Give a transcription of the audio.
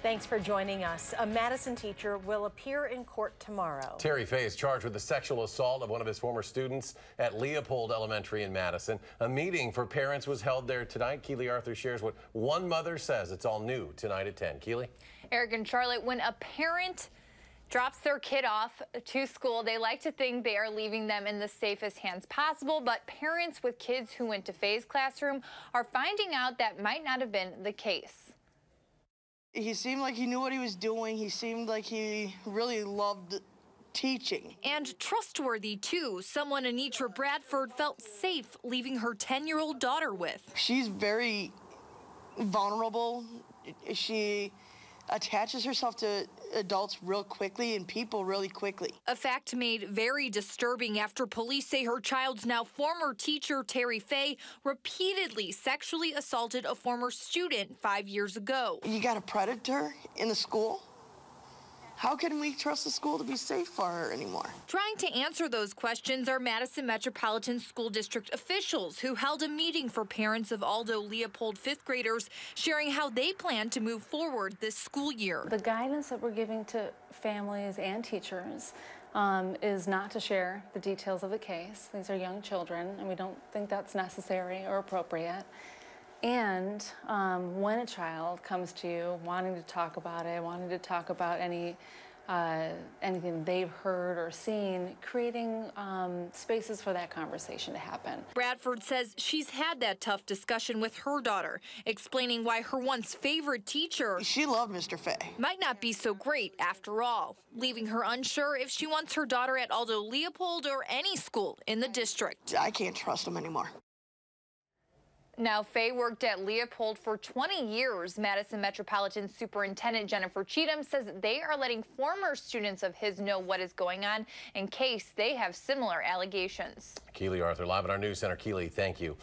Thanks for joining us. A Madison teacher will appear in court tomorrow. Terry Fay is charged with the sexual assault of one of his former students at Leopold Elementary in Madison. A meeting for parents was held there tonight. Keely Arthur shares what one mother says. It's all new tonight at 10. Keely? Eric and Charlotte, when a parent drops their kid off to school, they like to think they are leaving them in the safest hands possible, but parents with kids who went to Fay's classroom are finding out that might not have been the case. He seemed like he knew what he was doing. He seemed like he really loved teaching. And trustworthy, too. Someone Anitra Bradford felt safe leaving her 10-year-old daughter with. She's very vulnerable. She attaches herself to adults real quickly and people really quickly. A fact made very disturbing after police say her child's now former teacher, Terry Fay, repeatedly sexually assaulted a former student 5 years ago. You got a predator in the school? How can we trust the school to be safe for her anymore? Trying to answer those questions are Madison Metropolitan School District officials who held a meeting for parents of Aldo Leopold fifth graders, sharing how they plan to move forward this school year. The guidance that we're giving to families and teachers is not to share the details of the case. These are young children, and we don't think that's necessary or appropriate. And when a child comes to you wanting to talk about it, wanting to talk about anything they've heard or seen, creating spaces for that conversation to happen. Bradford says she's had that tough discussion with her daughter, explaining why her once favorite teacher, she loved Mr. Fay, might not be so great after all, leaving her unsure if she wants her daughter at Aldo Leopold or any school in the district. I can't trust him anymore. Now, Fay worked at Leopold for 20 years. Madison Metropolitan Superintendent Jennifer Cheatham says they are letting former students of his know what is going on in case they have similar allegations. Keely Arthur live at our news center. Keely, thank you.